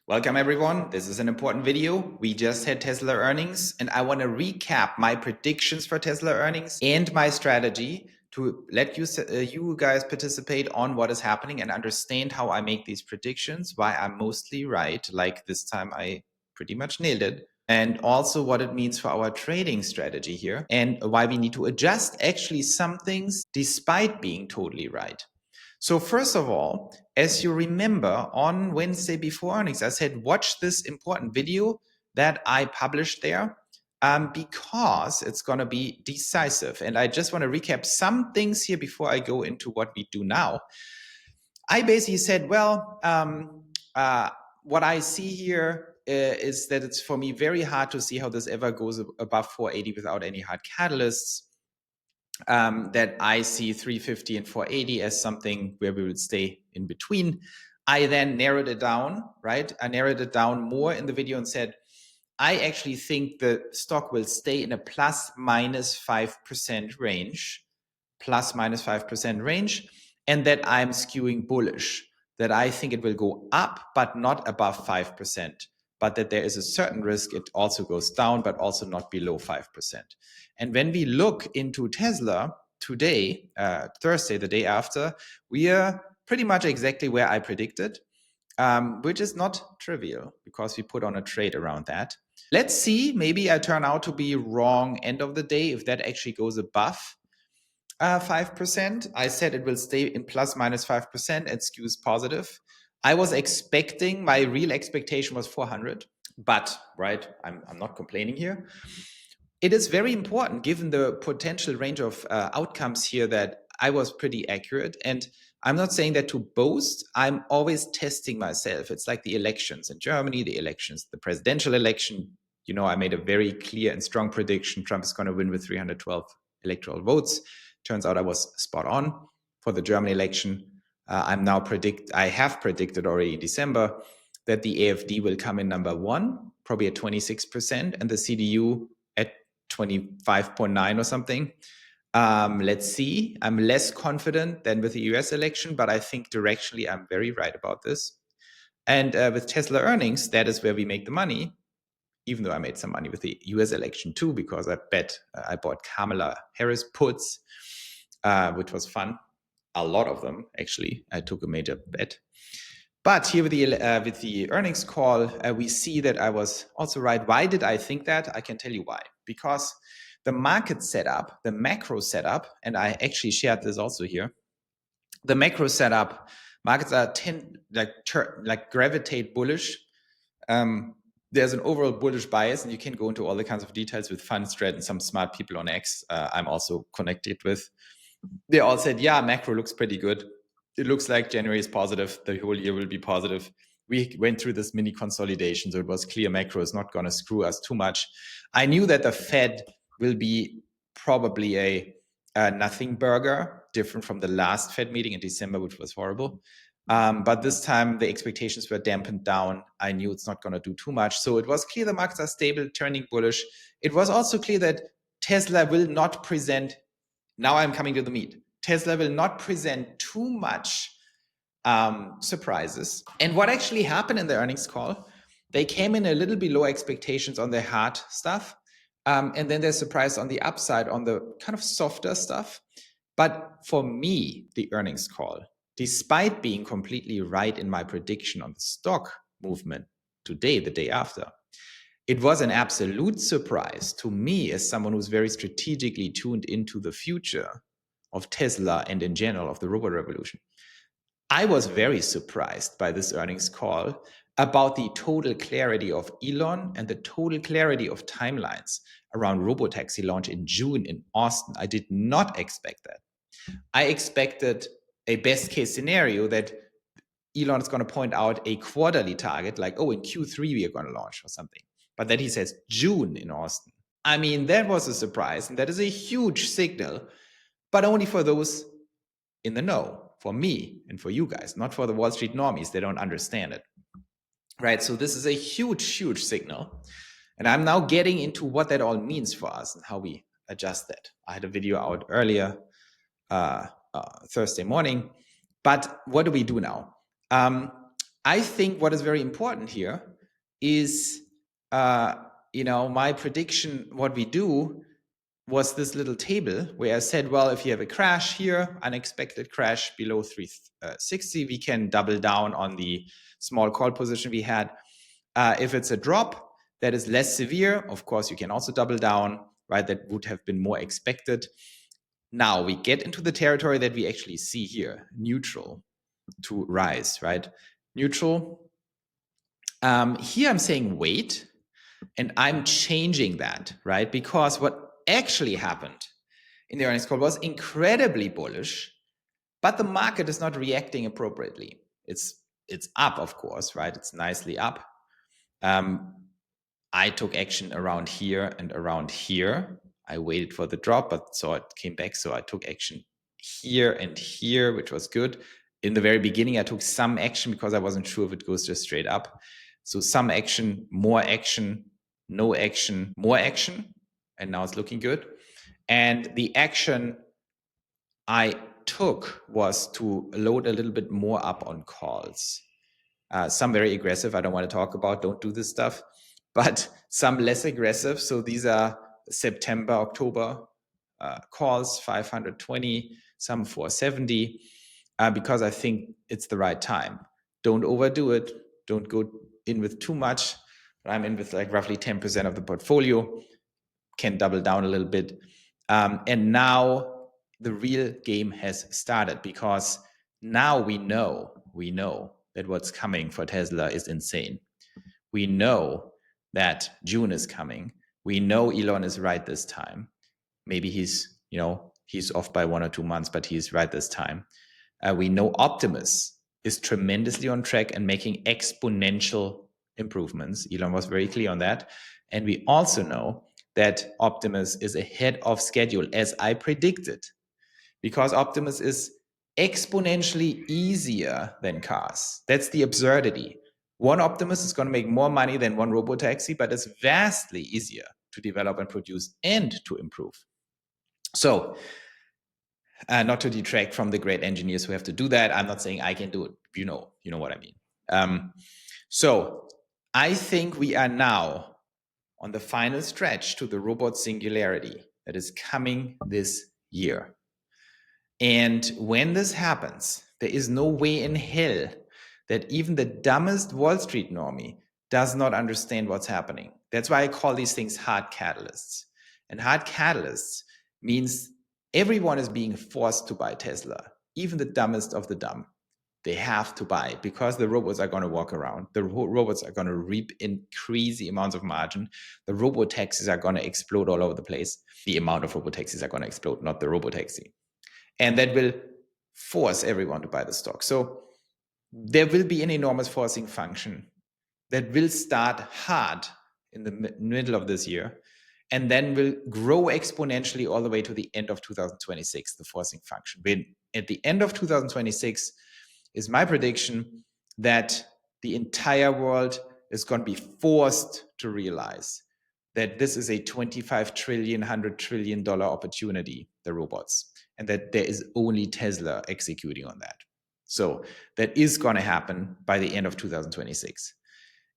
Welcome everyone. This is an important video. We just had Tesla earnings and I want to recap my predictions for Tesla earnings and my strategy to let you guys participate on what is happening and understand how I make these predictions, why I'm mostly right, like this time I pretty much nailed it, and also what it means for our trading strategy here and why we need to adjust actually some things despite being totally right. So first of all, as you remember, on Wednesday before earnings, I said, watch this important video that I published there because it's going to be decisive. And I just want to recap some things here before I go into what we do now. I basically said, well, what I see here is that it's for me very hard to see how this ever goes above 480 without any hard catalysts. That I see 350 and 480 as something where we will stay in between. I then narrowed it down, right? I narrowed it down more in the video and said, I actually think the stock will stay in a plus minus 5% range, plus minus 5% range, and that I'm skewing bullish, that I think it will go up, but not above 5%, but that there is a certain risk it also goes down, but also not below 5%. And when we look into Tesla today, Thursday, the day after, we are pretty much exactly where I predicted, which is not trivial because we put on a trade around that. Let's see, maybe I turn out to be wrong end of the day if that actually goes above 5%. I said it will stay in plus minus 5% and skews positive. I was expecting, my real expectation was 400, but right, I'm not complaining here. It is very important given the potential range of outcomes here that I was pretty accurate. And I'm not saying that to boast. I'm always testing myself. It's like the elections in Germany, the presidential election. You know, I made a very clear and strong prediction. Trump is going to win with 312 electoral votes. Turns out I was spot on for the German election. I have predicted already in December that the AfD will come in number one, probably at 26%, and the CDU at 25.9 or something. Let's see. I'm less confident than with the US election, but I think directionally I'm very right about this. And with Tesla earnings, that is where we make the money, even though I made some money with the US election too, because I bought Kamala Harris puts, which was fun. A lot of them, actually. I took a major bet. But here with the earnings call, we see that I was also right. Why did I think that? I can tell you why. Because the market setup, the macro setup, and I actually shared this also here. The macro setup, markets are gravitate bullish. There's an overall bullish bias, and you can go into all the kinds of details with Fundstrat and some smart people on X I'm also connected with. They all said, yeah, macro looks pretty good. It looks like January is positive. The whole year will be positive. We went through this mini consolidation, so it was clear macro is not going to screw us too much. I knew that the Fed will be probably a nothing burger, different from the last Fed meeting in December, which was horrible. But this time the expectations were dampened down. I knew it's not going to do too much. So it was clear the markets are stable, turning bullish. It was also clear that Tesla will not present. Now I'm coming to the meat. Tesla will not present too much surprises. And what actually happened in the earnings call, they came in a little below expectations on the hard stuff. And then they're surprised on the upside on the kind of softer stuff. But for me, the earnings call, despite being completely right in my prediction on the stock movement today, the day after, it was an absolute surprise to me as someone who's very strategically tuned into the future of Tesla and in general of the robot revolution. I was very surprised by this earnings call about the total clarity of Elon and the total clarity of timelines around robotaxi launch in June in Austin. I did not expect that. I expected a best case scenario that Elon is going to point out a quarterly target, like, oh, in Q3 we are going to launch or something. But that he says June in Austin. I mean, that was a surprise, and that is a huge signal, but only for those in the know, for me and for you guys, not for the Wall Street normies. They don't understand it, right? So this is a huge, huge signal. And I'm now getting into what that all means for us and how we adjust that. I had a video out earlier, Thursday morning, but what do we do now? I think what is very important here is, my prediction, what we do was this little table where I said, well, if you have a crash here, unexpected crash below 360, we can double down on the small call position we had. If it's a drop that is less severe, of course, you can also double down, right? That would have been more expected. Now we get into the territory that we actually see here, neutral to rise, right? Neutral. Here I'm saying wait, and I'm changing that, right? Because what actually happened in the earnings call was incredibly bullish, but the market is not reacting appropriately. It's up, of course, right? It's nicely up. I took action around here and around here. I waited for the drop, but saw it came back. So I took action here and here, which was good. In the very beginning, I took some action because I wasn't sure if it goes just straight up. So some action, more action, no action, more action. And now it's looking good. And the action I took was to load a little bit more up on calls. Some very aggressive, I don't want to talk about, don't do this stuff, but some less aggressive. So these are September, October calls, 520, some 470, because I think it's the right time. Don't overdo it. Don't go in with too much. I'm in with like roughly 10% of the portfolio, can double down a little bit. And now the real game has started, because now we know that what's coming for Tesla is insane. We know that June is coming. We know Elon is right this time. Maybe he's off by 1 or 2 months, but he's right this time. We know Optimus is tremendously on track and making exponential improvements. Elon was very clear on that. And we also know that Optimus is ahead of schedule, as I predicted, because Optimus is exponentially easier than cars. That's the absurdity. One Optimus is going to make more money than one Robotaxi, but it's vastly easier to develop and produce and to improve. So, not to detract from the great engineers who have to do that. I'm not saying I can do it. You know what I mean. So I think we are now on the final stretch to the robot singularity that is coming this year. And when this happens, there is no way in hell that even the dumbest Wall Street normie does not understand what's happening. That's why I call these things hard catalysts. And hard catalysts means everyone is being forced to buy Tesla, even the dumbest of the dumb. They have to buy, because the robots are going to walk around. The robots are going to reap in crazy amounts of margin. The robotaxis are going to explode all over the place. The amount of robotaxis are going to explode, not the robotaxi. And that will force everyone to buy the stock. So there will be an enormous forcing function that will start hard in the middle of this year, and then will grow exponentially all the way to the end of 2026, the forcing function. When at the end of 2026 is my prediction that the entire world is going to be forced to realize that this is a $25 trillion, $100 trillion opportunity, the robots, and that there is only Tesla executing on that. So that is going to happen by the end of 2026.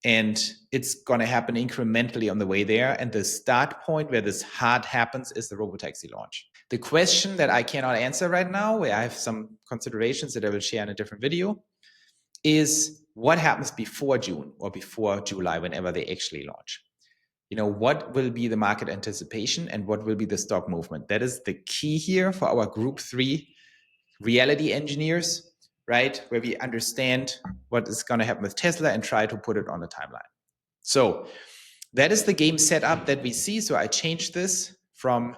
And it's going to happen incrementally on the way there. And the start point where this hard happens is the Robotaxi launch. The question that I cannot answer right now, where I have some considerations that I will share in a different video, is what happens before June or before July, whenever they actually launch. What will be the market anticipation and what will be the stock movement? That is the key here for our group 3 reality engineers, right? Where we understand what is going to happen with Tesla and try to put it on a timeline. So that is the game setup that we see. So I changed this from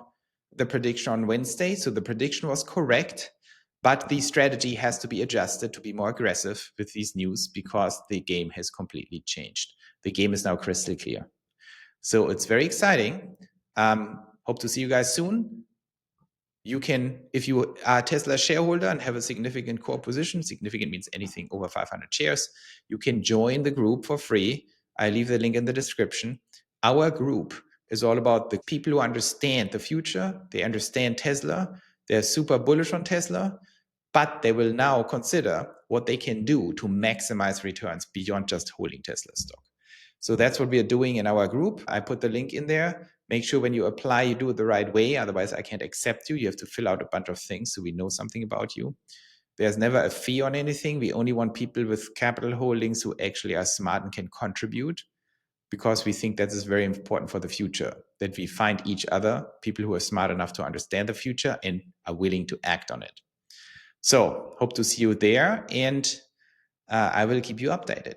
the prediction on Wednesday. So the prediction was correct, but the strategy has to be adjusted to be more aggressive with these news, because the game has completely changed. The game is now crystal clear. So it's very exciting. Hope to see you guys soon. You can, if you are a Tesla shareholder and have a significant core position, significant means anything over 500 shares, you can join the group for free. I leave the link in the description. Our group is all about the people who understand the future. They understand Tesla. They're super bullish on Tesla. but they will now consider what they can do to maximize returns beyond just holding Tesla stock. So that's what we are doing in our group. I put the link in there. Make sure when you apply, you do it the right way. Otherwise, I can't accept you. You have to fill out a bunch of things so we know something about you. There's never a fee on anything. We only want people with capital holdings who actually are smart and can contribute, because we think that is very important for the future, that we find each other, people who are smart enough to understand the future and are willing to act on it. So hope to see you there, and I will keep you updated.